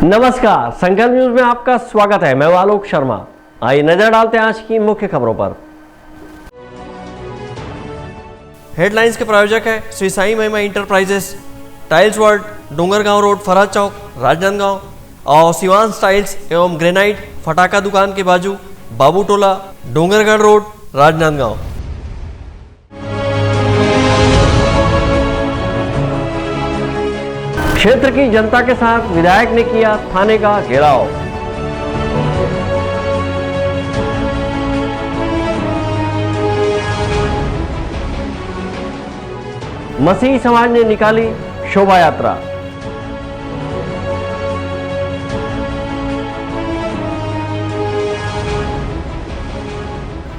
नमस्कार, संकल्प न्यूज में आपका स्वागत है। मैं आलोक शर्मा। आइए नजर डालते हैं आज की मुख्य खबरों पर। हेडलाइंस के प्रायोजक है Shri Sai Mahima enterprises, tiles world, Dongargaon road, Faraz Chowk, Rajnandgaon और सिवान टाइल्स एवं ग्रेनाइट, फटाका दुकान के बाजू, बाबू टोला, डोंगरगढ़ रोड, राजनांदगांव। क्षेत्र की जनता के साथ विधायक ने किया थाने का घेराव। मसीही समाज ने निकाली शोभा यात्रा।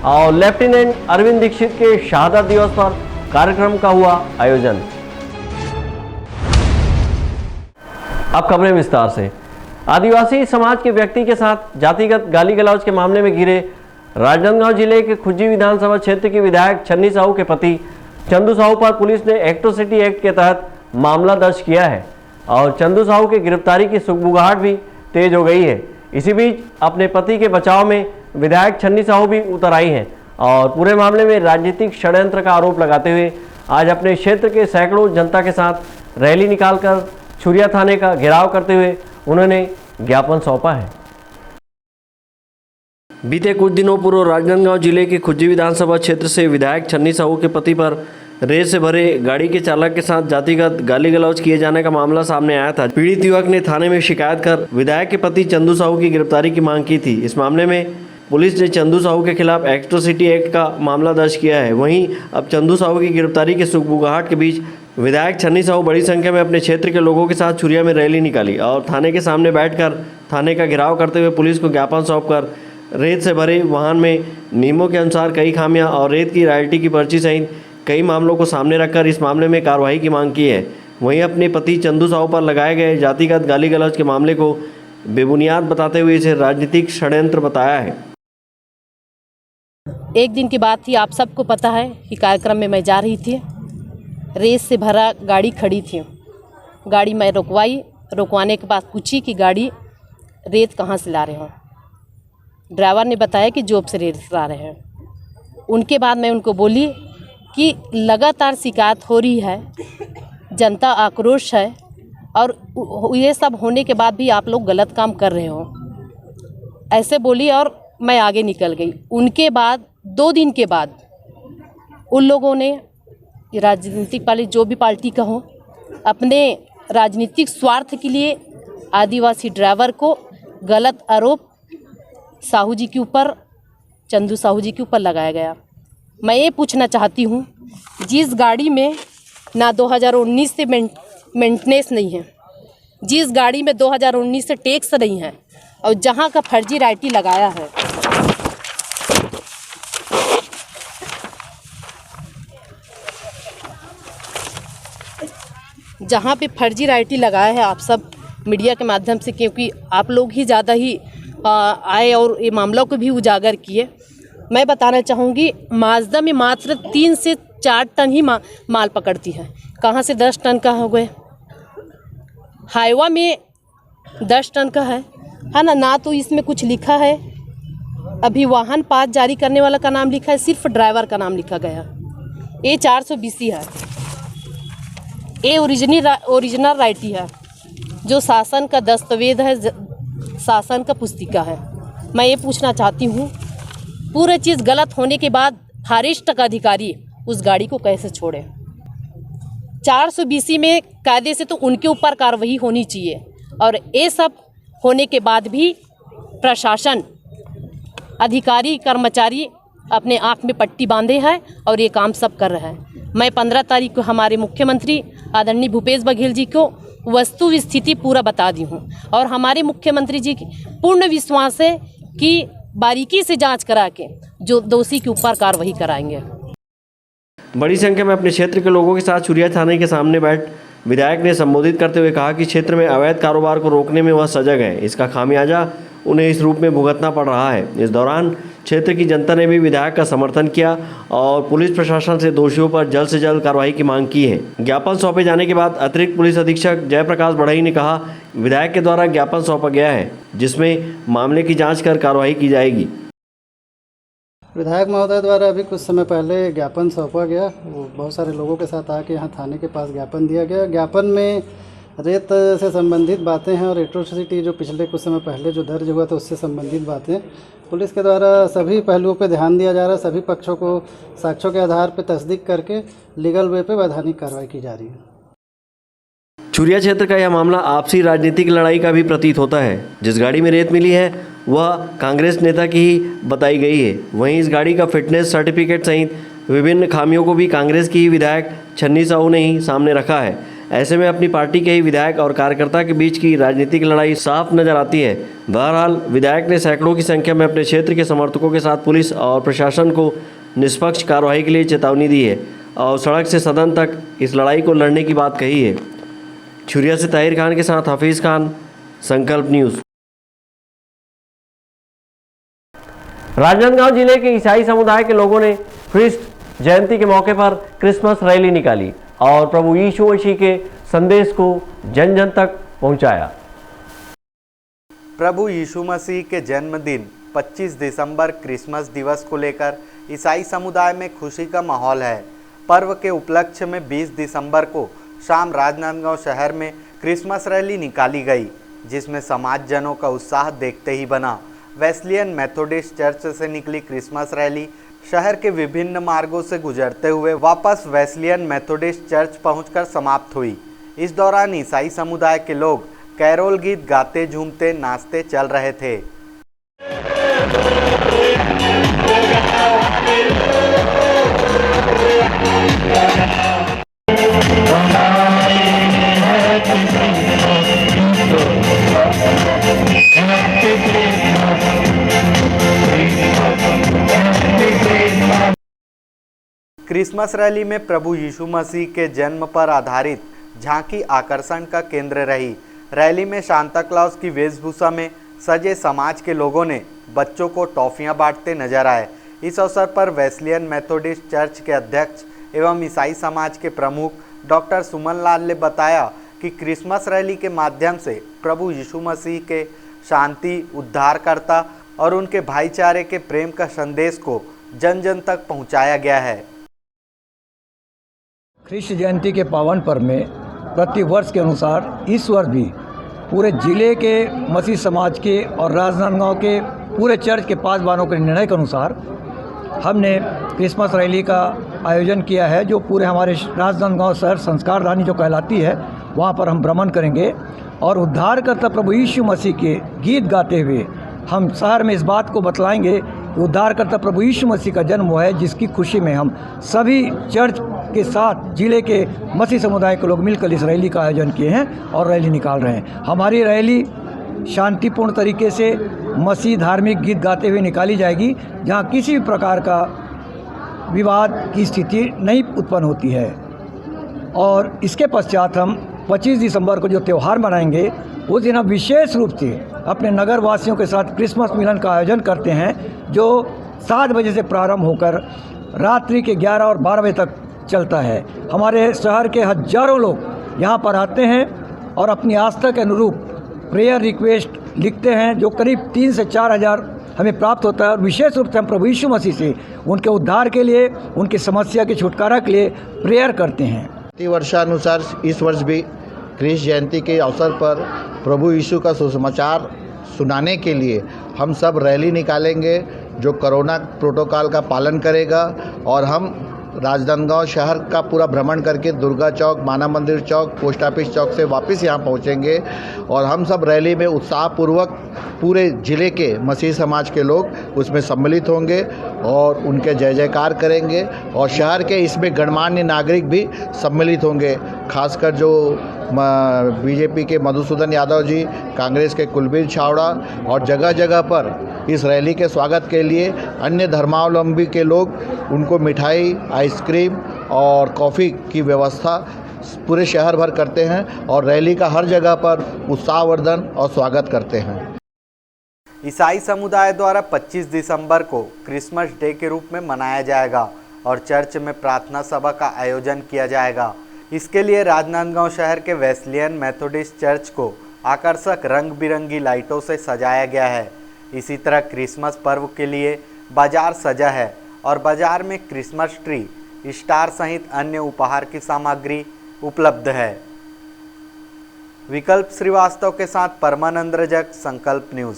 और लेफ्टिनेंट अरविंद दीक्षित के शहादत दिवस पर कार्यक्रम का हुआ आयोजन। अब खबरें विस्तार से। आदिवासी समाज के व्यक्ति के साथ जातिगत गाली गलौज के मामले में घिरे राजनांदगांव जिले के खुज्जी विधानसभा क्षेत्र के विधायक छन्नी साहू के पति चंदू साहू पर पुलिस ने एट्रोसिटी एक्ट के तहत मामला दर्ज किया है और चंदू साहू की गिरफ्तारी की सुगबुगाहट भी तेज हो गई है। इसी बीच अपने पति के बचाव में विधायक छन्नी साहू भी उतर आई हैं और पूरे मामले में राजनीतिक षड्यंत्र का आरोप लगाते हुए आज अपने क्षेत्र के सैकड़ों जनता के साथ रैली निकालकर छुरिया थाने का घेराव करते हुए उन्होंने ज्ञापन सौंपा है। बीते कुछ दिनों पूर्व राजनांदगांव जिले के खुज्जी विधानसभा क्षेत्र से विधायक छन्नी साहू के पति पर रेत से भरे गाड़ी के चालक के साथ जातिगत गाली गलौज किए जाने का मामला सामने आया था। पीड़ित युवक ने थाने में शिकायत कर विधायक के पति चंदू साहू की गिरफ्तारी की मांग की थी। इस मामले में पुलिस ने चंदू साहू के खिलाफ एट्रोसिटी एक्ट का मामला दर्ज किया है। वहीं अब चंदू साहू की गिरफ्तारी की सुगबुगाहट के बीच विधायक छन्नी साहू बड़ी संख्या में अपने क्षेत्र के लोगों के साथ छुरिया में रैली निकाली और थाने के सामने बैठकर थाने का घेराव करते हुए पुलिस को ज्ञापन सौंपकर रेत से भरे वाहन में नियमों के अनुसार कई खामियां और रेत की रॉयल्टी की पर्ची सहित कई मामलों को सामने रखकर इस मामले में कार्रवाई की मांग की है। वहीं अपने पति चंदू साहू पर लगाए गए जातिगत गाली गलौज के मामले को बेबुनियाद बताते हुए इसे राजनीतिक षड्यंत्र बताया है। एक दिन की बात थी, आप सबको पता है कि कार्यक्रम में मैं जा रही थी, रेत से भरा गाड़ी खड़ी थी। गाड़ी मैं रुकवाने के बाद पूछी कि गाड़ी रेत कहाँ से ला रहे हो। ड्राइवर ने बताया कि जॉब से रेत ला रहे हैं। उनके बाद मैं उनको बोली कि लगातार शिकायत हो रही है, जनता आक्रोश है और ये सब होने के बाद भी आप लोग गलत काम कर रहे हो, ऐसे बोली और मैं आगे निकल गई। उनके बाद 2 दिन के बाद उन लोगों ने, राजनीतिक पार्टी जो भी पार्टी का हो, अपने राजनीतिक स्वार्थ के लिए आदिवासी ड्राइवर को गलत आरोप साहू जी के ऊपर, चंदू साहू जी के ऊपर लगाया गया। मैं ये पूछना चाहती हूँ, जिस गाड़ी में ना 2019 से मेंटेनेंस नहीं है, जिस गाड़ी में 2019 से टैक्स नहीं है और जहाँ का फर्जी राइटी लगाया है, जहाँ पे फर्जी राइटी लगाया है, आप सब मीडिया के माध्यम से, क्योंकि आप लोग ही ज़्यादा ही आए और ये मामला को भी उजागर किए। मैं बताना चाहूँगी, माजदा में मात्र 3 से 4 टन ही माल पकड़ती है, कहाँ से 10 टन का हो गए। हाईवा में 10 टन का है ना। ना तो इसमें कुछ लिखा है, अभी वाहन पास जारी करने वाला का नाम लिखा है, सिर्फ ड्राइवर का नाम लिखा गया। ये 420 है, ये ओरिजिनल राइटी है, जो शासन का दस्तावेज है, शासन का पुस्तिका है। मैं ये पूछना चाहती हूँ, पूरे चीज़ गलत होने के बाद फॉरेस्ट का अधिकारी उस गाड़ी को कैसे छोड़े। 420 में कायदे से तो उनके ऊपर कार्रवाई होनी चाहिए और ये सब होने के बाद भी प्रशासन, अधिकारी, कर्मचारी अपने आँख में पट्टी बांधे हैं और ये काम सब कर रहा है। मैं 15 तारीख को हमारे मुख्यमंत्री आदरणीय भूपेश बघेल जी को वस्तु स्थिति पूरा बता दी हूँ और हमारे मुख्यमंत्री जी की पूर्ण विश्वास है कि बारीकी से जांच करा के जो दोषी के ऊपर कार्रवाई कराएंगे। बड़ी संख्या में अपने क्षेत्र के लोगों के साथ छुरिया थाने के सामने बैठ विधायक ने संबोधित करते हुए कहा कि क्षेत्र में अवैध कारोबार को रोकने में वह सजग है। इसका खामियाजा उन्हें इस रूप में भुगतना पड़ रहा है। इस दौरान क्षेत्र की जनता ने भी विधायक का समर्थन किया और पुलिस प्रशासन से दोषियों पर जल्द से जल्द कार्रवाई की मांग की है। ज्ञापन सौंपे जाने के बाद अतिरिक्त पुलिस अधीक्षक जयप्रकाश बढ़ई ने कहा, विधायक के द्वारा ज्ञापन सौंपा गया है जिसमें मामले की जांच कर कार्रवाई की जाएगी। विधायक महोदय द्वारा अभी कुछ समय पहले ज्ञापन सौंपा गया। वो बहुत सारे लोगों के साथ आके यहाँ थाने के पास ज्ञापन दिया गया। ज्ञापन में रेत से संबंधित बातें हैं और एट्रोसिटी जो पिछले कुछ समय पहले जो दर्ज हुआ था उससे संबंधित बातें पुलिस के द्वारा सभी पहलुओं पे ध्यान दिया जा रहा है। सभी पक्षों को साक्ष्यों के आधार पे तस्दीक करके लीगल वे पे वैधानिक कार्रवाई की जा रही है। चुरिया क्षेत्र का यह मामला आपसी राजनीतिक लड़ाई का भी प्रतीत होता है। जिस गाड़ी में रेत मिली है वह कांग्रेस नेता की ही बताई गई है। वहीं इस गाड़ी का फिटनेस सर्टिफिकेट सहित विभिन्न खामियों को भी कांग्रेस की ही विधायक छन्नी साहू ने ही सामने रखा है। ऐसे में अपनी पार्टी के ही विधायक और कार्यकर्ता के बीच की राजनीतिक लड़ाई साफ नजर आती है। बहरहाल विधायक ने सैकड़ों की संख्या में अपने क्षेत्र के समर्थकों के साथ पुलिस और प्रशासन को निष्पक्ष कार्रवाई के लिए चेतावनी दी है और सड़क से सदन तक इस लड़ाई को लड़ने की बात कही है। छुरिया से ताहिर खान के साथ हफीज खान, संकल्प न्यूज़। राजनांदगांव जिले के ईसाई समुदाय के लोगों ने क्रिस्ट जयंती के मौके पर क्रिसमस रैली निकाली और प्रभु यीशु मसीह के संदेश को जन जन तक पहुंचाया। प्रभु यीशु मसीह के जन्मदिन 25 दिसंबर क्रिसमस दिवस को लेकर ईसाई समुदाय में खुशी का माहौल है। पर्व के उपलक्ष्य में 20 दिसंबर को शाम राजनांदगांव शहर में क्रिसमस रैली निकाली गई, जिसमें समाज जनों का उत्साह देखते ही बना। वेस्लियन मेथोडिस्ट चर्च से निकली क्रिसमस रैली शहर के विभिन्न मार्गों से गुजरते हुए वापस वेस्लियन मेथोडिस्ट चर्च पहुंचकर समाप्त हुई। इस दौरान ईसाई समुदाय के लोग कैरोल गीत गाते, झूमते, नाचते चल रहे थे। क्रिसमस रैली में प्रभु यीशु मसीह के जन्म पर आधारित झांकी आकर्षण का केंद्र रही। रैली में सांता क्लॉज की वेशभूषा में सजे समाज के लोगों ने बच्चों को टॉफियां बांटते नजर आए। इस अवसर पर वेस्लियन मेथोडिस्ट चर्च के अध्यक्ष एवं ईसाई समाज के प्रमुख डॉक्टर सुमन लाल ने बताया कि क्रिसमस रैली के माध्यम से प्रभु यीशु मसीह के शांति, उद्धारकर्ता और उनके भाईचारे के प्रेम का संदेश को जन जन तक पहुंचाया गया है। क्रिस्ट जयंती के पावन पर्व में प्रति वर्ष के अनुसार इस वर्ष भी पूरे जिले के मसीह समाज के और राजनांदगांव के पूरे चर्च के पासवानों के निर्णय के अनुसार हमने क्रिसमस रैली का आयोजन किया है, जो पूरे हमारे राजनांदगांव शहर संस्कार रानी जो कहलाती है वहाँ पर हम भ्रमण करेंगे और उद्धारकर्ता प्रभु यीशु मसीह के गीत गाते हुए हम शहर में इस बात को बतलाएंगे कि उद्धारकर्ता प्रभु यीशु मसीह का जन्म हुआ है, जिसकी खुशी में हम सभी चर्च के साथ जिले के मसीह समुदाय के लोग मिलकर इस रैली का आयोजन किए हैं और रैली निकाल रहे हैं। हमारी रैली शांतिपूर्ण तरीके से मसीह धार्मिक गीत गाते हुए निकाली जाएगी, जहां किसी भी प्रकार का विवाद की स्थिति नहीं उत्पन्न होती है। और इसके पश्चात हम 25 दिसंबर को जो त्यौहार मनाएंगे उस दिन हम विशेष रूप से अपने नगर वासियों के साथ क्रिसमस मिलन का आयोजन करते हैं, जो 7 बजे से प्रारंभ होकर रात्रि के 11 और 12 बजे तक चलता है। हमारे शहर के हजारों लोग यहाँ पर आते हैं और अपनी आस्था के अनुरूप प्रेयर रिक्वेस्ट लिखते हैं, जो करीब 3 से 4 हज़ार हमें प्राप्त होता है। और विशेष रूप से हम प्रभु यीशु मसीह से उनके उद्धार के लिए, उनकी समस्या के छुटकारा के लिए प्रेयर करते हैं। प्रति वर्षानुसार इस वर्ष भी क्रिस्ट जयंती के अवसर पर प्रभु यीशु का सुसमाचार सुनाने के लिए हम सब रैली निकालेंगे, जो कोरोना प्रोटोकॉल का पालन करेगा। और हम राजनांदगांव शहर का पूरा भ्रमण करके दुर्गा चौक, माना मंदिर चौक, पोस्ट ऑफिस चौक से वापस यहाँ पहुँचेंगे। और हम सब रैली में उत्साहपूर्वक पूरे ज़िले के मसीह समाज के लोग उसमें सम्मिलित होंगे और उनके जय जयकार करेंगे। और शहर के इसमें गणमान्य नागरिक भी सम्मिलित होंगे, खासकर जो बीजेपी के मधुसूदन यादव जी, कांग्रेस के कुलबीर छावड़ा और जगह जगह पर इस रैली के स्वागत के लिए अन्य धर्मावलंबी के लोग उनको मिठाई, आइसक्रीम और कॉफ़ी की व्यवस्था पूरे शहर भर करते हैं और रैली का हर जगह पर उत्साहवर्धन और स्वागत करते हैं। ईसाई समुदाय द्वारा 25 दिसंबर को क्रिसमस डे के रूप में मनाया जाएगा और चर्च में प्रार्थना सभा का आयोजन किया जाएगा। इसके लिए राजनांदगांव शहर के वेस्लियन मेथोडिस्ट चर्च को आकर्षक रंग बिरंगी लाइटों से सजाया गया है। इसी तरह क्रिसमस पर्व के लिए बाजार सजा है और बाजार में क्रिसमस ट्री, स्टार सहित अन्य उपहार की सामग्री उपलब्ध है। विकल्प श्रीवास्तव के साथ परमानंद रजक, संकल्प न्यूज।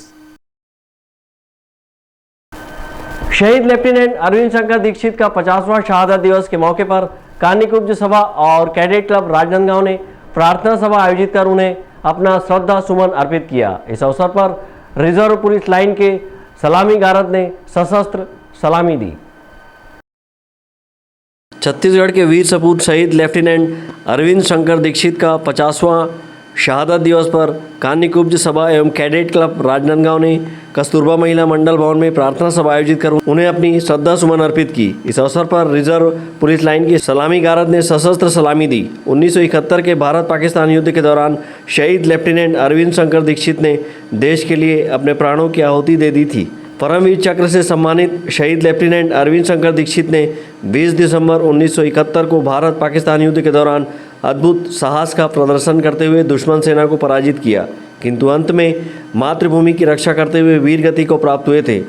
शहीद लेफ्टिनेंट अरविंद शंकर दीक्षित का 50वां शहादत दिवस के मौके पर कानिकुब्ज सभा और कैडेट क्लब राजनांदगांव ने प्रार्थना सभा आयोजित कर उन्हें अपना श्रद्धा सुमन अर्पित किया। इस अवसर पर रिजर्व पुलिस लाइन के सलामी गारद ने सशस्त्र सलामी दी। छत्तीसगढ़ के वीर सपूत शहीद लेफ्टिनेंट अरविंद शंकर दीक्षित का 50वां शहादत दिवस पर कानिकुब्ज सभा एवं कैडेट क्लब राजनांदगांव ने कस्तूरबा महिला मंडल भवन में प्रार्थना सभा आयोजित कर उन्हें अपनी श्रद्धा सुमन अर्पित की। इस अवसर पर रिजर्व पुलिस लाइन की सलामी गारद ने सशस्त्र सलामी दी। 1971 के भारत पाकिस्तान युद्ध के दौरान शहीद लेफ्टिनेंट अरविंद शंकर दीक्षित ने देश के लिए अपने प्राणों की आहुति दे दी थी। परमवीर चक्र से सम्मानित शहीद लेफ्टिनेंट अरविंद शंकर दीक्षित ने 20 दिसंबर 1971 को भारत पाकिस्तान युद्ध के दौरान अद्भुत साहस का प्रदर्शन करते हुए दुश्मन सेना को पराजित किया, किंतु अंत में मातृभूमि की रक्षा करते हुए वीर गति को प्राप्त हुए थे।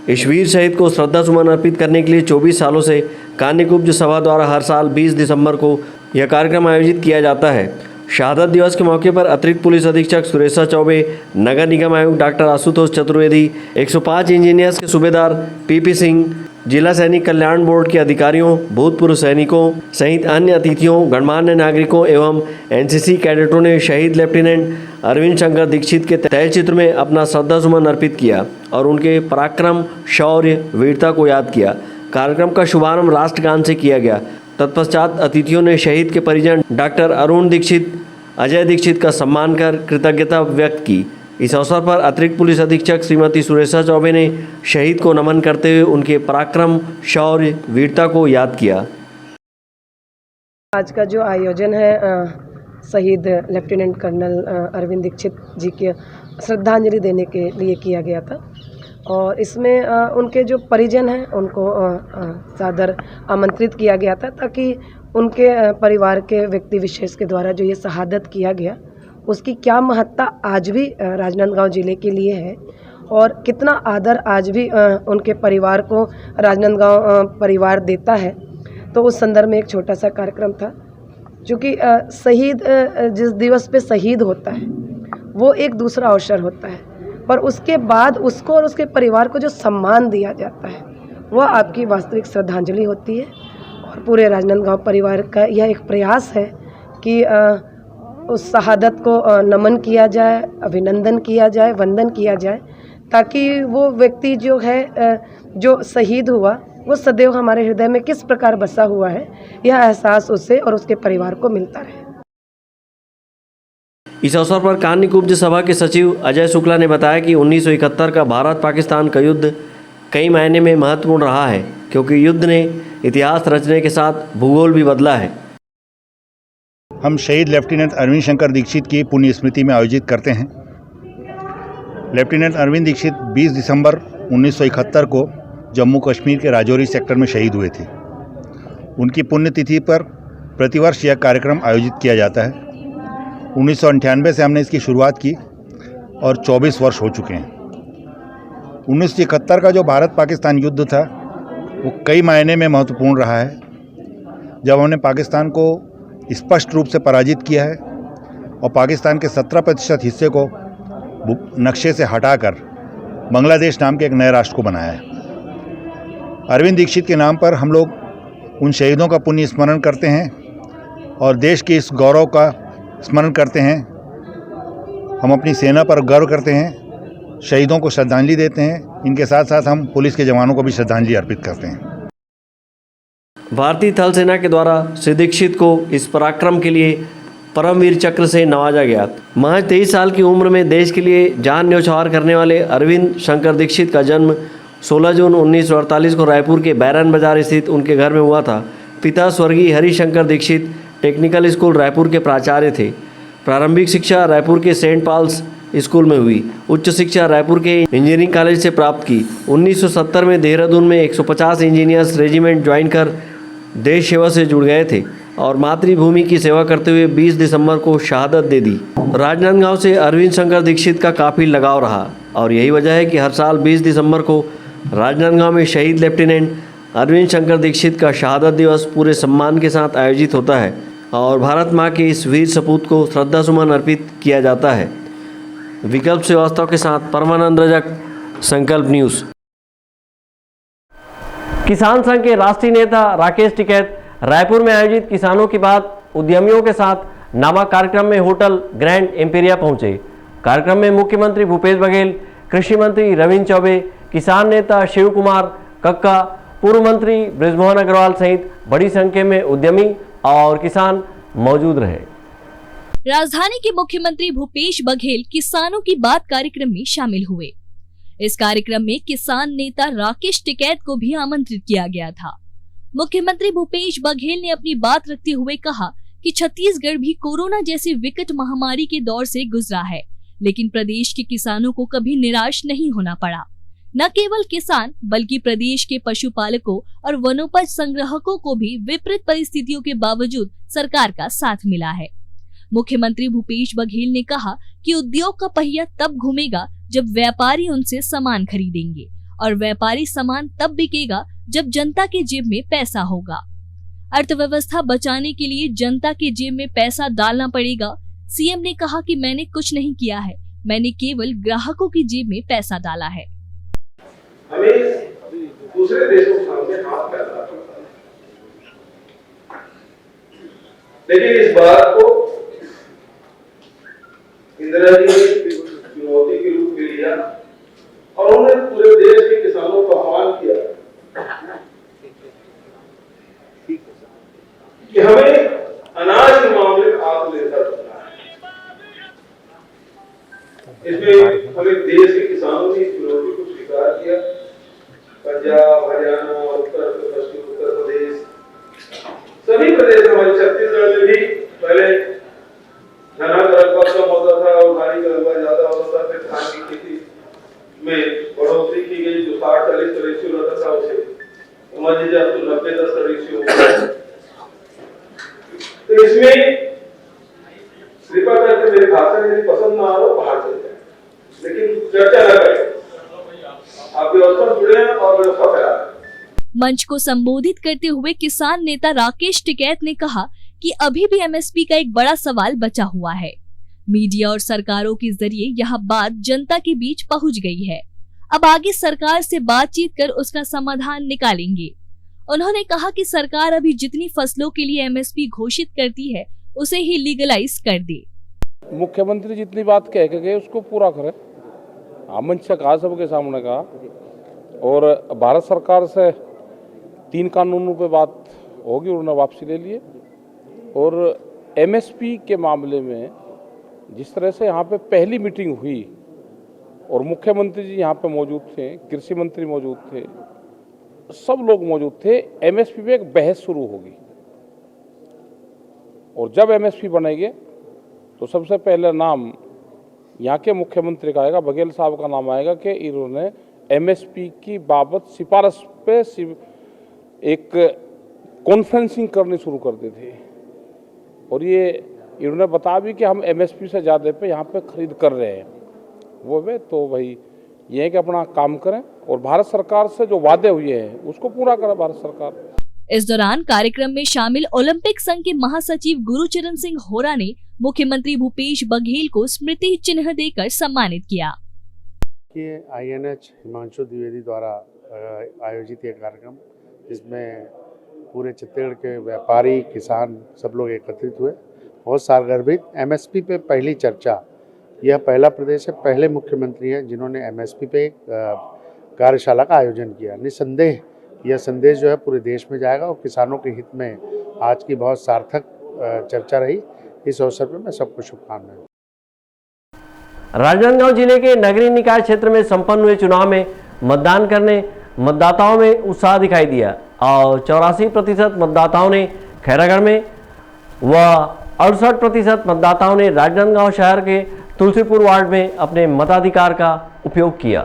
इस वीर शहीद को श्रद्धा सुमन अर्पित करने के लिए 24 सालों से कानिकुब्ज सभा द्वारा हर साल 20 दिसंबर को यह कार्यक्रम आयोजित किया जाता है। शहादत दिवस के मौके पर अतिरिक्त पुलिस अधीक्षक सुरेशा चौबे, नगर निगम आयुक्त डॉक्टर आशुतोष चतुर्वेदी, 105 इंजीनियर्स के सूबेदार पीपी सिंह, जिला सैनिक कल्याण बोर्ड के अधिकारियों, भूतपूर्व सैनिकों सहित अन्य अतिथियों, गणमान्य नागरिकों एवं एनसीसी कैडेटों ने शहीद लेफ्टिनेंट अरविंद शंकर दीक्षित के तैलचित्र में अपना श्रद्धा सुमन अर्पित किया और उनके पराक्रम, शौर्य, वीरता को याद किया। कार्यक्रम का शुभारंभ राष्ट्रगान से किया गया। तत्पश्चात अतिथियों ने शहीद के परिजन डॉक्टर अरुण दीक्षित, अजय दीक्षित का सम्मान कर कृतज्ञता व्यक्त की। इस अवसर पर अतिरिक्त पुलिस अधीक्षक श्रीमती सुरेशा चौबे ने शहीद को नमन करते हुए उनके पराक्रम, शौर्य, वीरता को याद किया। आज का जो आयोजन है शहीद लेफ्टिनेंट कर्नल अरविंद दीक्षित जी के श्रद्धांजलि देने के लिए किया गया था और इसमें उनके जो परिजन हैं उनको सादर आमंत्रित किया गया था ताकि उनके परिवार के व्यक्ति विशेष के द्वारा जो ये शहादत किया गया उसकी क्या महत्ता आज भी राजनांदगांव ज़िले के लिए है और कितना आदर आज भी उनके परिवार को राजनांदगांव परिवार देता है। तो उस संदर्भ में एक छोटा सा कार्यक्रम था। चूँकि शहीद जिस दिवस पे शहीद होता है वो एक दूसरा अवसर होता है, पर उसके बाद उसको और उसके परिवार को जो सम्मान दिया जाता है वह आपकी वास्तविक श्रद्धांजलि होती है। और पूरे राजनांदगांव परिवार का यह एक प्रयास है कि उस शहादत को नमन किया जाए, अभिनंदन किया जाए, वंदन किया जाए, ताकि वो व्यक्ति जो है जो शहीद हुआ वो सदैव हमारे हृदय में किस प्रकार बसा हुआ है यह एहसास उससे और उसके परिवार को मिलता रहे। इस अवसर पर कानिकुब्ज सभा के सचिव अजय शुक्ला ने बताया कि 1971 का भारत पाकिस्तान का युद्ध कई मायने में महत्वपूर्ण रहा है, क्योंकि युद्ध ने इतिहास रचने के साथ भूगोल भी बदला है। हम शहीद लेफ्टिनेंट अरविंद शंकर दीक्षित की पुण्य स्मृति में आयोजित करते हैं। लेफ्टिनेंट अरविंद दीक्षित 20 दिसंबर 1971 को जम्मू कश्मीर के राजौरी सेक्टर में शहीद हुए थे। उनकी पुण्यतिथि पर प्रतिवर्ष यह कार्यक्रम आयोजित किया जाता है। 1998 से हमने इसकी शुरुआत की और 24 वर्ष हो चुके हैं। 1971 का जो भारत पाकिस्तान युद्ध था वो कई मायने में महत्वपूर्ण रहा है। जब हमने पाकिस्तान को स्पष्ट रूप से पराजित किया है और पाकिस्तान के 17% हिस्से को नक्शे से हटाकर बांग्लादेश नाम के एक नए राष्ट्र को बनाया है। अरविंद दीक्षित के नाम पर हम लोग उन शहीदों का पुण्य स्मरण करते हैं और देश के इस गौरव का स्मरण करते हैं। हम अपनी सेना पर गर्व करते हैं, शहीदों को श्रद्धांजलि देते हैं। इनके साथ साथ हम पुलिस के जवानों को भी श्रद्धांजलि अर्पित करते हैं। भारतीय थल सेना के द्वारा श्री दीक्षित को इस पराक्रम के लिए परमवीर चक्र से नवाजा गया। महज 23 साल की उम्र में देश के लिए जान न्यौछावर करने वाले अरविंद शंकर दीक्षित का जन्म 16 जून 1948 को रायपुर के बैरन बाजार स्थित उनके घर में हुआ था। पिता स्वर्गीय हरिशंकर दीक्षित टेक्निकल स्कूल रायपुर के प्राचार्य थे। प्रारंभिक शिक्षा रायपुर के सेंट पॉल्स स्कूल में हुई। उच्च शिक्षा रायपुर के इंजीनियरिंग कॉलेज से प्राप्त की। 1970 में देहरादून में 150 इंजीनियर्स रेजिमेंट ज्वाइन कर देश सेवा से जुड़ गए थे और मातृभूमि की सेवा करते हुए 20 दिसंबर को शहादत दे दी। राजनांदगांव से अरविंद शंकर दीक्षित का काफ़ी लगाव रहा और यही वजह है कि हर साल 20 दिसंबर को राजनांदगांव में शहीद लेफ्टिनेंट अरविंद शंकर दीक्षित का शहादत दिवस पूरे सम्मान के साथ आयोजित होता है और भारत माँ के इस वीर सपूत को श्रद्धासुमन अर्पित किया जाता है। विकल्प श्रीवास्तव के साथ परमानंद रजक, संकल्प न्यूज़। किसान संघ के राष्ट्रीय नेता राकेश टिकैत रायपुर में आयोजित किसानों की बात उद्यमियों के साथ नामक कार्यक्रम में होटल ग्रैंड एम्पेरिया पहुंचे। कार्यक्रम में मुख्यमंत्री भूपेश बघेल, कृषि मंत्री रविंद्र चौबे, किसान नेता शिव कुमार कक्का, पूर्व मंत्री बृजमोहन अग्रवाल सहित बड़ी संख्या में उद्यमी और किसान मौजूद रहे। राजधानी के मुख्यमंत्री भूपेश बघेल किसानों की बात कार्यक्रम में शामिल हुए। इस कार्यक्रम में किसान नेता राकेश टिकैत को भी आमंत्रित किया गया था। मुख्यमंत्री भूपेश बघेल ने अपनी बात रखते हुए कहा कि छत्तीसगढ़ भी कोरोना जैसी विकट महामारी के दौर से गुजरा है, लेकिन प्रदेश के किसानों को कभी निराश नहीं होना पड़ा। न केवल किसान बल्कि प्रदेश के पशुपालकों और वनोपज संग्राहकों को भी विपरीत परिस्थितियों के बावजूद सरकार का साथ मिला है। मुख्यमंत्री भूपेश बघेल ने कहा कि उद्योग का पहिया तब घूमेगा जब व्यापारी उनसे सामान खरीदेंगे और व्यापारी सामान तब बिकेगा जब जनता के जेब में पैसा होगा। अर्थव्यवस्था बचाने के लिए जनता के जेब में पैसा डालना पड़ेगा। सीएम ने कहा कि मैंने कुछ नहीं किया है, मैंने केवल ग्राहकों की जेब में पैसा डाला है। हमें दूसरे देशों के सामने हाथ फैलाना पड़ता है, लेकिन इस बात को इंदिरा जी ने चुनौती के रूप में लिया और उन्होंने पूरे देश के किसानों का आह्वान किया कि हमें अनाज के मामले में आत्मनिर्भर बनना है। इसमें हमें देश के किसानों ने चुनौती को स्वीकार किया। पंजाब, हरियाणा, उत्तर पश्चिम उत्तर प्रदेश, सभी प्रदेश हमारे छत्तीसगढ़ में भी पहले धना का रकबा कम होता था और धान का रकबा ज्यादा होता था। फिर धान की खेती में बढ़ोतरी की गई, जो 60-40 का रेशियो रहता था उसे समझ लीजिए अब तो 90-10 का रेशियो हो गया। तो इसमें कृपा करके मेरे भाषण यदि पसंद ना हो बाहर चले जाए, लेकिन चर्चा न करें। आप व्यवस्था जुड़े हैं और व्यवस्था फैलाएं। मंच को संबोधित करते हुए किसान नेता राकेश टिकैत ने कहा कि अभी भी एमएसपी का एक बड़ा सवाल बचा हुआ है। मीडिया और सरकारों के जरिए यह बात जनता के बीच पहुंच गई है। अब आगे सरकार से बातचीत कर उसका समाधान निकालेंगे। उन्होंने कहा कि सरकार अभी जितनी फसलों के लिए एमएसपी घोषित करती है उसे ही लीगलाइज कर दे। मुख्यमंत्री जितनी बात कह के गए उसको पूरा करें। मंच से कहा, सबके सामने कहा, और भारत सरकार से 3 कानूनों पे बात होगी, उन्होंने वापसी ले लिए। और एमएसपी के मामले में जिस तरह से यहाँ पे पहली मीटिंग हुई और मुख्यमंत्री जी यहाँ पे मौजूद थे, कृषि मंत्री मौजूद थे, सब लोग मौजूद थे, एमएसपी पे एक बहस शुरू होगी। और जब एमएसपी बनेंगे तो सबसे पहले नाम यहाँ के मुख्यमंत्री का आएगा, बघेल साहब का नाम आएगा कि इन्होंने एमएसपी की बाबत सिफारिश पे एक कॉन्फ्रेंसिंग करनी शुरू कर दी थी। और ये इन्होंने बताया भी कि हम एमएसपी से ज़्यादा पे यहाँ पे खरीद कर रहे हैं। वो वे तो भाई ये है कि अपना काम करें और भारत सरकार से जो वादे हुए हैं उसको पूरा करे भारत सरकार। इस दौरान कार्यक्रम में शामिल ओलंपिक संघ के महासचिव गुरुचरण सिंह होरा ने मुख्यमंत्री भूपेश बघेल को स्मृति चिन्ह देकर सम्मानित किया। INH हिमांशु द्विवेदी द्वारा आयोजित ये कार्यक्रम, जिसमें पूरे छत्तीसगढ़ के व्यापारी, किसान सब लोग एकत्रित हुए, बहुत सारगर्भित। एमएसपी पे पहली चर्चा, यह पहला प्रदेश है, पहले मुख्यमंत्री हैं जिन्होंने एमएसपी पे कार्यशाला का आयोजन किया। निसंदेह यह संदेश जो है पूरे देश में जाएगा और किसानों के हित में आज की बहुत सार्थक चर्चा रही। इस अवसर पर मैं सबको शुभकामनाएं। राजनांदगांव जिले के नगरीय निकाय क्षेत्र में संपन्न हुए चुनाव में मतदान करने मतदाताओं में उत्साह दिखाई दिया और 84% मतदाताओं ने खैरागढ़ में व 68% मतदाताओं ने राजनांदगांव शहर के तुलसीपुर वार्ड में अपने मताधिकार का उपयोग किया।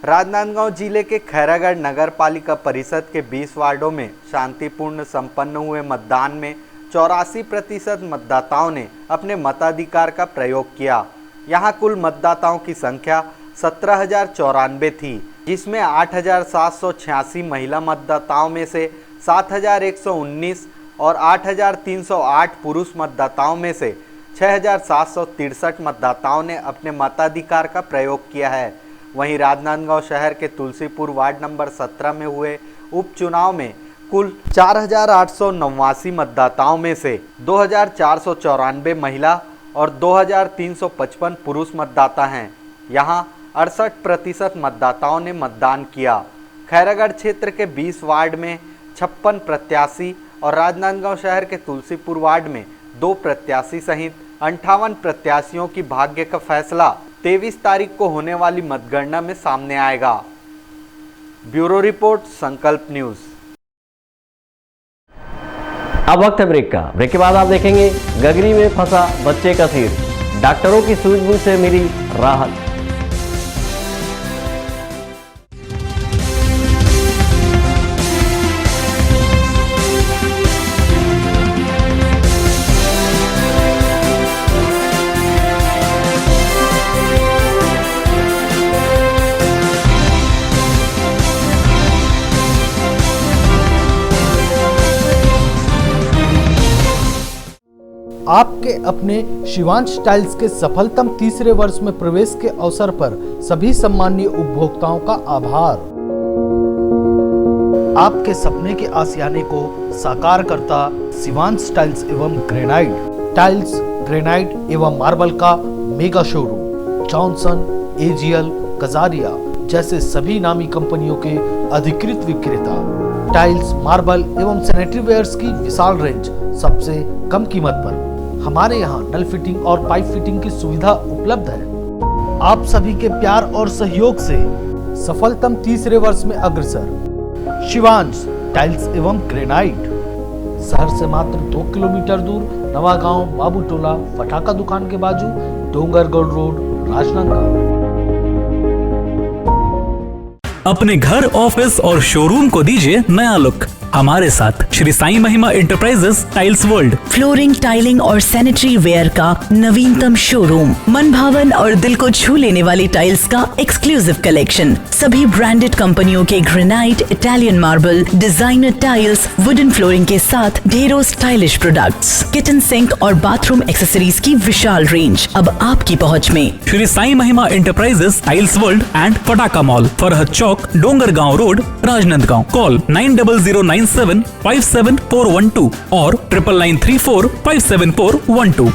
राजनांदगांव जिले के खैरागढ़ नगर पालिका परिषद के 20 वार्डों में शांतिपूर्ण संपन्न हुए मतदान में 84% मतदाताओं ने अपने मताधिकार का प्रयोग किया। यहां कुल मतदाताओं की संख्या 17,094 थी, जिसमें 8,786 महिला मतदाताओं में से 7,119 और 8,308 पुरुष मतदाताओं में से 6,763 मतदाताओं ने अपने मताधिकार का प्रयोग किया है। वहीं राजनांदगांव शहर के तुलसीपुर वार्ड नंबर 17 में हुए उपचुनाव में कुल 4,889 मतदाताओं में से 2,494 महिला और 2,355 पुरुष मतदाता हैं। यहां 68% मतदाताओं ने मतदान किया। खैरागढ़ क्षेत्र के 20 वार्ड में 56 प्रत्याशी और राजनांदगांव शहर के तुलसीपुर वार्ड में 2 प्रत्याशी सहित 58 प्रत्याशियों की भाग्य का फैसला 23 तारीख को होने वाली मतगणना में सामने आएगा। ब्यूरो रिपोर्ट, संकल्प न्यूज। अब वक्त है ब्रेक का। ब्रेक के बाद आप देखेंगे गगरी में फंसा बच्चे का सिर, डॉक्टरों की सूझबूझ से मिली राहत। आपके अपने शिवांश टाइल्स के सफलतम तीसरे वर्ष में प्रवेश के अवसर पर सभी सम्मानीय उपभोक्ताओं का आभार। आपके सपने के आशियाने को साकार करता शिवांश टाइल्स एवं ग्रेनाइट टाइल्स, ग्रेनाइट एवं मार्बल का mega showroom Johnson, AGL, Kajaria जैसे सभी नामी कंपनियों के अधिकृत विक्रेता। टाइल्स, मार्बल एवं सैनिटरी वेयर्स की विशाल रेंज सबसे कम कीमत पर। हमारे यहाँ नल फिटिंग और पाइप फिटिंग की सुविधा उपलब्ध है। आप सभी के प्यार और सहयोग से सफलतम तीसरे वर्ष में अग्रसर शिवांश टाइल्स एवं ग्रेनाइट, शहर से मात्र 2 किलोमीटर दूर, नवागांव बाबू टोला फटाका दुकान के बाजू, डोंगरगढ़ रोड, राजनांदगांव। अपने घर, ऑफिस और शोरूम को दीजिए नया लुक हमारे साथ श्री साई महिमा enterprises tiles world. Flooring, tiling और सैनिटरी वेयर का नवीनतम शोरूम, मन भावन और दिल को छू लेने वाली टाइल्स का एक्सक्लूसिव कलेक्शन, सभी ब्रांडेड कंपनियों के granite, Italian marble, designer tiles, wooden flooring के साथ ढेरों स्टाइलिश प्रोडक्ट्स, किचन सिंक और बाथरूम एक्सेसरीज की विशाल रेंज अब आपकी पहुंच में। श्री साई महिमा एंटरप्राइजेस टाइल्स वर्ल्ड एंड फटाका मॉल, फरहद चौक, डोंगरगांव रोड, राजनांदगांव। कॉल 9009757412 और 9994574412।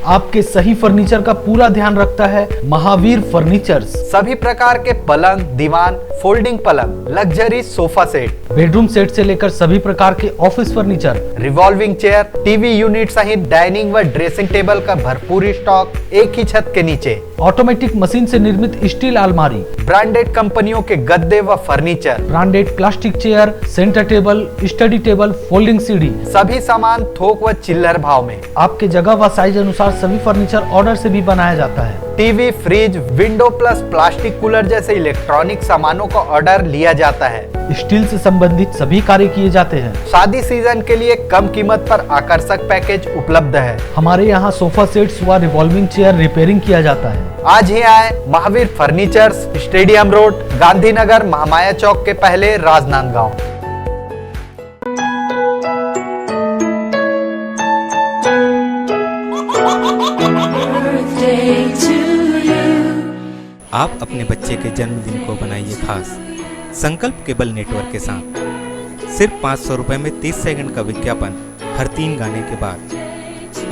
आपके सही फर्नीचर का पूरा ध्यान रखता है महावीर फर्नीचर्स। सभी प्रकार के पलंग, दीवान, फोल्डिंग पलंग, luxury sofa set, bedroom set से लेकर सभी प्रकार के office furniture, revolving chair, TV unit सहित डाइनिंग व ड्रेसिंग टेबल का भरपूर स्टॉक एक ही छत के नीचे। ऑटोमेटिक मशीन से निर्मित स्टील अलमारी, ब्रांडेड कंपनियों के गद्दे व furniture, branded plastic chair, centre table, study table, folding सीढ़ी, सभी सामान थोक व चिल्लर भाव में। आपके जगह व साइज अनुसार सभी फर्नीचर ऑर्डर से भी बनाया जाता है। TV, fridge, window plus plastic cooler जैसे इलेक्ट्रॉनिक सामानों का ऑर्डर लिया जाता है। स्टील से संबंधित सभी कार्य किए जाते हैं। शादी सीजन के लिए कम कीमत पर आकर्षक पैकेज उपलब्ध है। हमारे यहाँ सोफा सेट्स व रिवॉल्विंग चेयर रिपेयरिंग किया जाता है। आज ही आए Mahavir furnitures, stadium road, Gandhinagar, Mahamaya Chowk के पहले, राजनांदगांव। आप अपने बच्चे के जन्मदिन को बनाइए खास संकल्प केबल नेटवर्क के साथ। सिर्फ 500 रुपये में 30 सेकंड का विज्ञापन हर 3 गाने के बाद,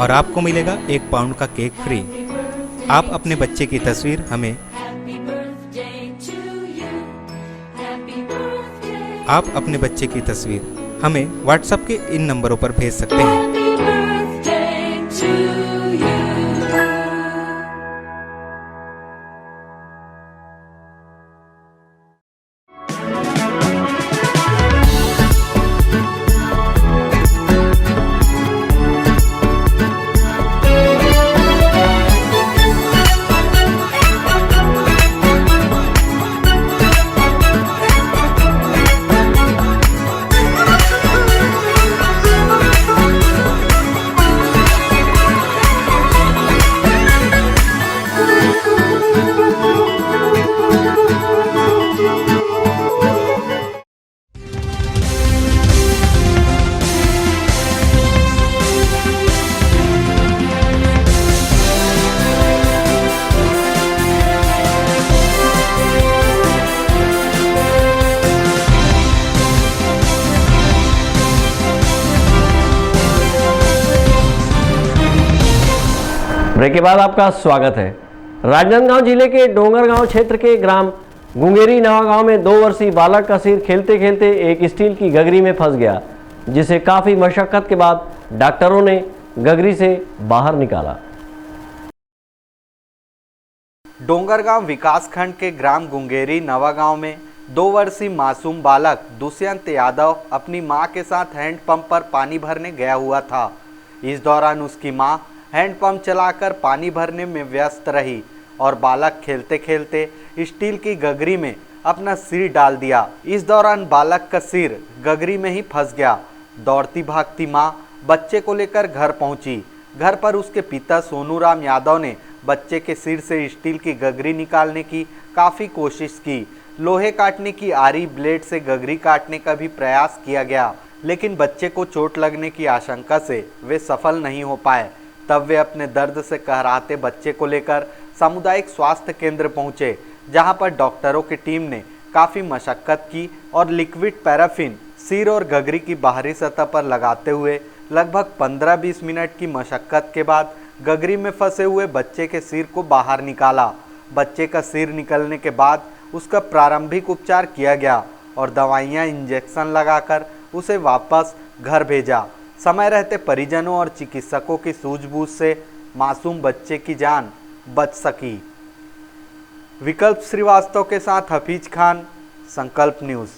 और आपको मिलेगा 1 पाउंड का केक फ्री। आप अपने बच्चे की तस्वीर हमें व्हाट्सएप के इन नंबरों पर भेज सकते हैं। ब्रेक के बाद आपका स्वागत है। राजनांदगांव जिले के डोंगरगांव क्षेत्र के ग्राम गुंगेरी नवा गांव में 2 वर्षीय बालक का सिर खेलते खेलते एक स्टील की गगरी में फंस गया, जिसे काफी मशक्कत के बाद डॉक्टरों ने गगरी से बाहर निकाला। डोंगरगांव विकासखंड के ग्राम गुंगेरी नवा गांव में 2 वर्षीय मासूम बालक दुष्यंत यादव अपनी मां के साथ हैंडपंप पर पानी भरने गया हुआ था। इस दौरान उसकी मां हैंडपंप चलाकर पानी भरने में व्यस्त रही और बालक खेलते खेलते स्टील की गगरी में अपना सिर डाल दिया। इस दौरान बालक का सिर गगरी में ही फंस गया। दौड़ती भागती मां बच्चे को लेकर घर पहुंची। घर पर उसके पिता सोनू राम यादव ने बच्चे के सिर से स्टील की गगरी निकालने की काफ़ी कोशिश की। लोहे काटने की आरी ब्लेड से गगरी काटने का भी प्रयास किया गया, लेकिन बच्चे को चोट लगने की आशंका से वे सफल नहीं हो पाए। तब वे अपने दर्द से कहराते बच्चे को लेकर सामुदायिक स्वास्थ्य केंद्र पहुंचे, जहां पर डॉक्टरों की टीम ने काफ़ी मशक्कत की और लिक्विड पैराफिन सिर और गगरी की बाहरी सतह पर लगाते हुए लगभग 15-20 मिनट की मशक्कत के बाद गगरी में फंसे हुए बच्चे के सिर को बाहर निकाला। बच्चे का सिर निकलने के बाद उसका प्रारंभिक उपचार किया गया और दवाइयां इंजेक्शन लगाकर उसे वापस घर भेजा। समय रहते परिजनों और चिकित्सकों की सूझबूझ से मासूम बच्चे की जान बच सकी। विकल्प श्रीवास्तव के साथ हफीज खान, संकल्प न्यूज़।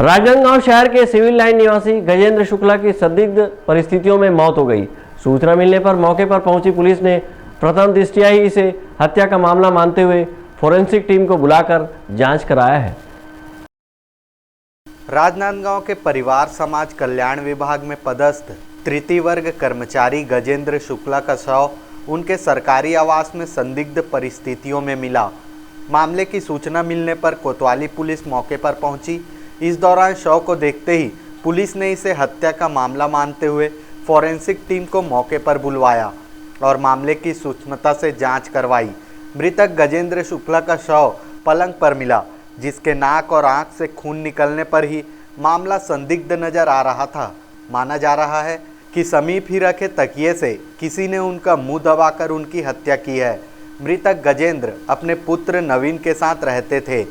राजनांदगांव शहर के सिविल लाइन निवासी गजेंद्र शुक्ला की संदिग्ध परिस्थितियों में मौत हो गई। सूचना मिलने पर मौके पर पहुंची पुलिस ने प्रथम दृष्टया ही इसे हत्या का मामला मानते हुए फोरेंसिक टीम को बुलाकर जांच कराया है। राजनांदगांव के परिवार समाज कल्याण विभाग में पदस्थ तृतीय वर्ग कर्मचारी गजेंद्र शुक्ला का शव उनके सरकारी आवास में संदिग्ध परिस्थितियों में मिला। मामले की सूचना मिलने पर कोतवाली पुलिस मौके पर पहुंची। इस दौरान शव को देखते ही पुलिस ने इसे हत्या का मामला मानते हुए फोरेंसिक टीम को मौके पर बुलवाया और मामले की सूक्ष्मता से जांच करवाई। मृतक गजेंद्र शुक्ला का शव पलंग पर मिला, जिसके नाक और आंख से खून निकलने पर ही मामला संदिग्ध नजर आ रहा था। माना जा रहा है कि समीप ही रखे तकिए से किसी ने उनका मुंह दबाकर उनकी हत्या की है। मृतक गजेंद्र अपने पुत्र नवीन के साथ रहते थे,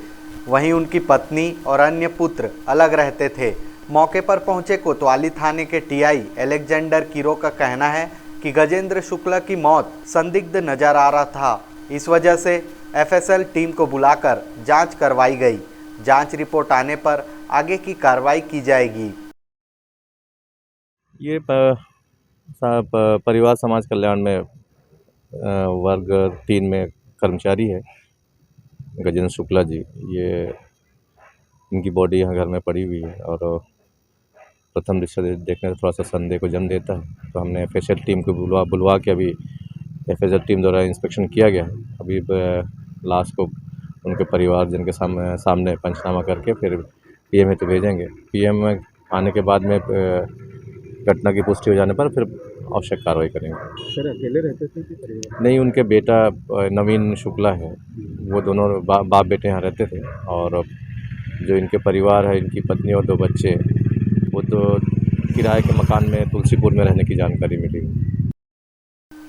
वहीं उनकी पत्नी और अन्य पुत्र अलग रहते थे। मौके पर पहुंचे कोतवाली थाने के टीआई एलेक्जेंडर किरो का कहना है कि गजेंद्र शुक्ला की मौत संदिग्ध नजर आ रहा था। इस वजह से एफएसएल टीम को बुलाकर जांच करवाई गई। जांच रिपोर्ट आने पर आगे की कार्रवाई की जाएगी। ये परिवार समाज कल्याण में वर्ग 3 में कर्मचारी है गजेंद्र शुक्ला जी। ये इनकी बॉडी यहाँ घर में पड़ी हुई है और प्रथम दृष्टया देखने से थोड़ा सा संदेह को जन्म देता है, तो हमने एफएसएल टीम को बुलवा के अभी एफएसएल टीम द्वारा इंस्पेक्शन किया गया है। अभी लाश को उनके परिवारजन के सामने पंचनामा करके फिर पीएम में तो भेजेंगे। पीएम में आने के बाद में घटना की पुष्टि हो जाने पर फिर आवश्यक कार्रवाई करेंगे। सर अकेले रहते थे कि परिवार? नहीं, उनके बेटा नवीन शुक्ला है, वो दोनों बाप बेटे यहाँ रहते थे और जो इनके परिवार है, इनकी पत्नी और 2 बच्चे, वो तो किराए के मकान में तुलसीपुर में रहने की जानकारी मिली।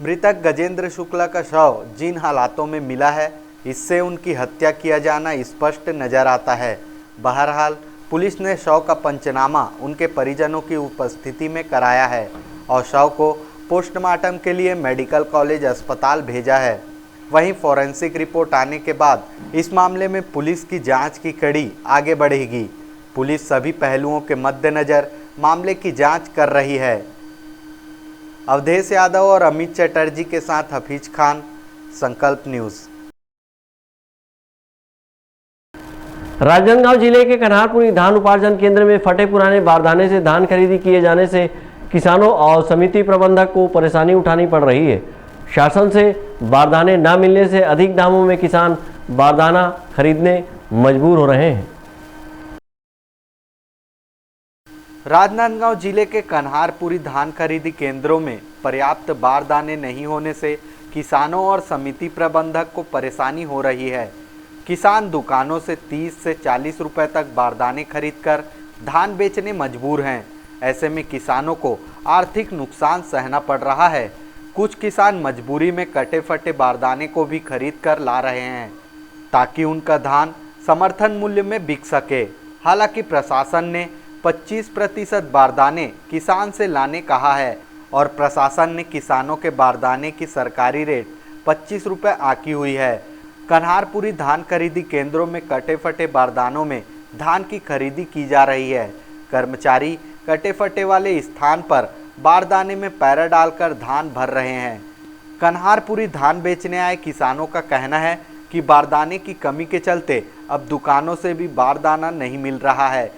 मृतक गजेंद्र शुक्ला का शव जिन हालातों में मिला है, इससे उनकी हत्या किया जाना स्पष्ट नजर आता है। बहरहाल पुलिस ने शव का पंचनामा उनके परिजनों की उपस्थिति में कराया है और शव को पोस्टमार्टम के लिए मेडिकल कॉलेज अस्पताल भेजा है। वहीं फोरेंसिक रिपोर्ट आने के बाद इस मामले में पुलिस की जांच की कड़ी आगे बढ़ेगी। पुलिस सभी पहलुओं के मद्देनजर मामले की जांच कर रही है। अवधेश यादव और अमित चटर्जी के साथ हफीज खान, संकल्प न्यूज़। राजनांदगांव जिले के कन्हारपुरी धान उपार्जन केंद्र में फटे पुराने बारदाने से धान खरीदी किए जाने से किसानों और समिति प्रबंधक को परेशानी उठानी पड़ रही है। शासन से बारदाने न मिलने से अधिक दामों में किसान बारदाना खरीदने मजबूर हो रहे हैं। राजनांदगांव जिले के कन्हारपुरी धान खरीदी केंद्रों में पर्याप्त बारदाने नहीं होने से किसानों और समिति प्रबंधक को परेशानी हो रही है। किसान दुकानों से 30 से 40 रुपए तक बारदाने खरीदकर धान बेचने मजबूर हैं। ऐसे में किसानों को आर्थिक नुकसान सहना पड़ रहा है। कुछ किसान मजबूरी में कटे फटे बारदाने को भी खरीद कर ला रहे हैं ताकि उनका धान समर्थन मूल्य में बिक सके। हालांकि प्रशासन ने 25% बारदाने किसान से लाने कहा है और प्रशासन ने किसानों के बारदाने की सरकारी रेट 25 रुपये आकी हुई है। कन्हारपुरी धान खरीदी केंद्रों में कटे फटे बारदानों में धान की खरीदी की जा रही है। कर्मचारी कटे फटे वाले स्थान पर बारदाने में पैरा डालकर धान भर रहे हैं। कन्हारपुरी धान बेचने आए किसानों का कहना है कि बारदाने की कमी के चलते अब दुकानों से भी बारदाना नहीं मिल रहा है।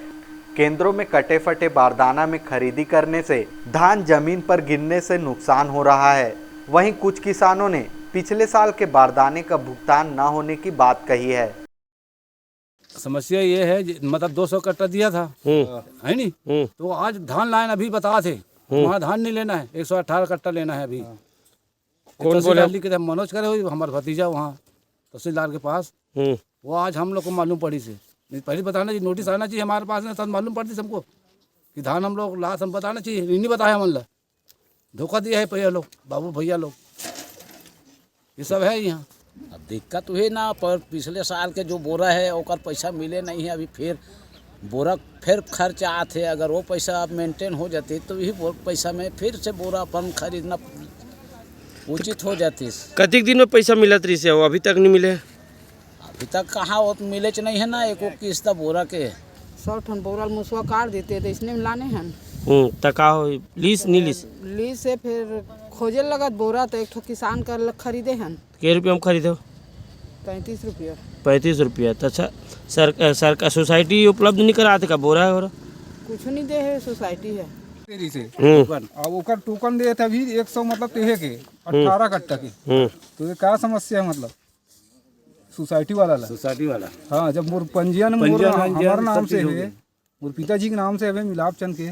केंद्रों में कटे फटे बारदाना में खरीदी करने से धान जमीन पर गिरने से नुकसान हो रहा है। वहीं कुछ किसानों ने पिछले साल के बारदाने का भुगतान न होने की बात कही है। समस्या ये है मतलब 200 कट्टा दिया था है नहीं, तो आज धान लाइन अभी बता थे वहाँ धान नहीं लेना है, 118 कट्टा लेना है अभी। कौन बोले? मनोज करे हुई हमारा भतीजा वहाँ तहसीलदार के पास, वो आज हम लोग को मालूम पड़ी से पहले बताना चाहिए, नोटिस आना चाहिए हमारे पास में, तब मालूम पड़ती हमको कि धान हम लोग लाश हम बताना चाहिए, नहीं बताया मन ला धोखा दिया है भैया लोग, बाबू भैया लोग, ये सब है यहाँ। अब दिक्कत हुई ना, पर पिछले साल के जो बोरा है ओकर पैसा मिले नहीं है, अभी फिर बोरा फिर खर्च आते, अगर वो पैसा अब मेंटेन हो जाती तो यही पैसा में फिर से बोरा अपन खरीदना उचित हो जाती। कतिक दिन में पैसा मिलत रही से अभी तक नहीं मिले? अभी तक कहाँ वो मिले नहीं है ना, एको किस्त बोरा के 100 टन बोरा मुसवा काट देते तो इसने लाने हैं तका हो लीस नहीं लीस लीज से फिर खोजे लगत बोरा तो एक ठो किसान कर खरीदे हैं। के रुपये में खरीदे? 35 रुपया। 35 रुपया। तो अच्छा सरकार सोसाइटी उपलब्ध नहीं कराते का बोरा है? कुछ नहीं दे है, सोसाइटी है तेरी से अब ओकर टोकन दे था भी 100 मतलब तेहे के 18 कट्टा के, तो ये क्या समस्या है मतलब सोसाइटी वाला हाँ, जब मोर पंजीयन हमारा नाम से है, मोर पिताजी के नाम से है मिलाप चंद के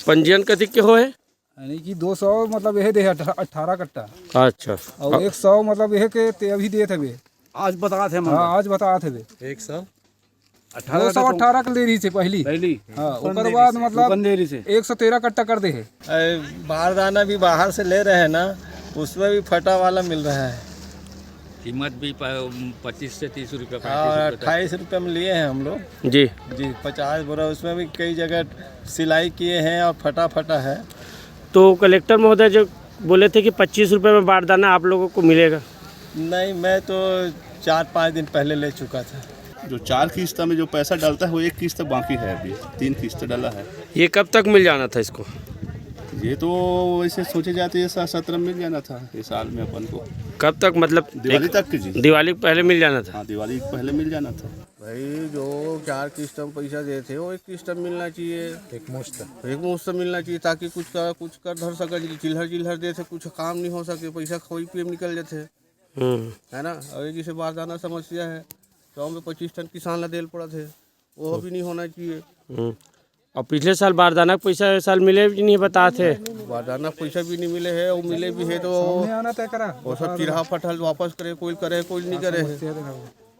पंजीयन कथी के हो है यानी कि 200 मतलब यह दे 18 कट्टा। अच्छा, और 100 मतलब यह के ते अभी दे थे आज बता थे हाँ, आज बता थे 218 के ले रही से पहली हाँ, उसके बाद मतलब 113 कट्टा कर दे है। बारदाना भी बाहर से ले रहे हैं ना, उसमें भी फटा वाला मिल रहा है, कीमत भी 25 से 30 रुपये 28 रुपये में लिए हैं हम लोग जी 50 बोरा, उसमें भी कई जगह सिलाई किए हैं और फटा है। तो कलेक्टर महोदय जो बोले थे कि 25 रुपये में बारदाना आप लोगों को मिलेगा? नहीं, मैं तो 4-5 दिन पहले ले चुका था। जो 4 किस्त में जो पैसा डालता है वो 1 किस्त बाकी है, अभी 3 किस्त डाला है। ये कब तक मिल जाना था इसको? ये तो वैसे सोचे जाते हैं 17 मिल जाना था इस साल में अपन को। कब तक मतलब? दिवाली तक की जी, दिवाली पहले मिल जाना था। हाँ, दिवाली पहले मिल जाना था भाई। जो 4 किस्त में पैसा देते वो 1 किस्त मिलना चाहिए, एक मुश्त मिलना चाहिए, ताकि कुछ कर धर सके। चिल्हर देते कुछ काम नहीं हो सके, पैसा खोई पे निकल जाते है ना। और जैसे बारदाना समस्या है, 100 में 25 टन किसान ला देल पड़ा थे, वो भी नहीं होना चाहिए। और पिछले साल बारदाना पैसा साल मिले भी नहीं बता थे? बारदाना पैसा भी नहीं मिले है, वो मिले भी है तो वो सब चिरहा फटल वापस करे, कोई करे कोई नहीं करे है,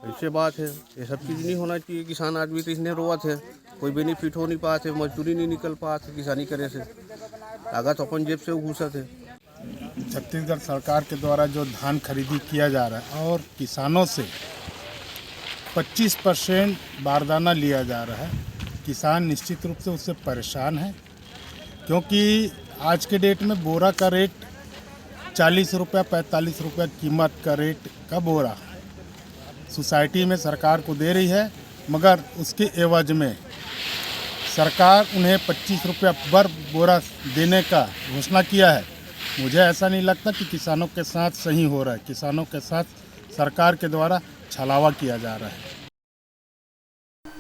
ऐसे बात है। ये सब चीज़ नहीं होना चाहिए। किसान आदमी तो इसने रोआ थे, कोई बेनिफिट हो नहीं पाते, मजदूरी नहीं निकल पाते किसानी करे से, आगा तो अपन जेब से घुसा थे। छत्तीसगढ़ सरकार के द्वारा जो धान खरीदी किया जा रहा है और किसानों से 25% बारदाना लिया जा रहा है, किसान निश्चित रूप से उससे परेशान है, क्योंकि आज के डेट में बोरा का रेट 40 रुपया 45 रुपया कीमत का रेट का बोरा सोसाइटी में सरकार को दे रही है, मगर उसके एवज में सरकार उन्हें 25 रुपया पर बोरा देने का घोषणा किया है। मुझे ऐसा नहीं लगता कि किसानों के साथ सही हो रहा है, किसानों के साथ सरकार के द्वारा छलावा किया जा रहा है।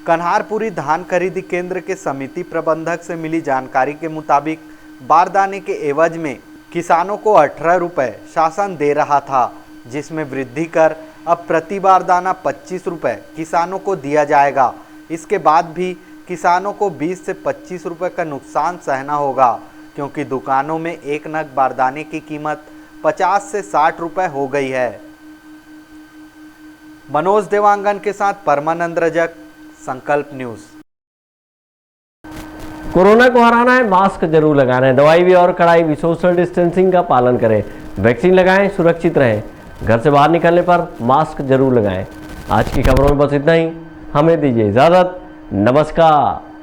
कन्हारपुरी धान खरीदी केंद्र के समिति प्रबंधक से मिली जानकारी के मुताबिक बारदाने के एवज में किसानों को 18 रुपये शासन दे रहा था, जिसमें वृद्धि कर अब प्रति बारदाना 25 रुपये किसानों को दिया जाएगा। इसके बाद भी किसानों को 20 से 25 रुपये का नुकसान सहना होगा, क्योंकि दुकानों में एक नग बारदाने की कीमत 50 से 60 रुपये हो गई है। मनोज देवांगन के साथ परमानंद रजक, संकल्प न्यूज। कोरोना को हराना है, मास्क जरूर लगाना है, दवाई भी और कड़ाई भी, सोशल डिस्टेंसिंग का पालन करें, वैक्सीन लगाएं, सुरक्षित रहें, घर से बाहर निकलने पर मास्क जरूर लगाएं। आज की खबरों में बस इतना ही, हमें दीजिए इजाज़त, नमस्कार।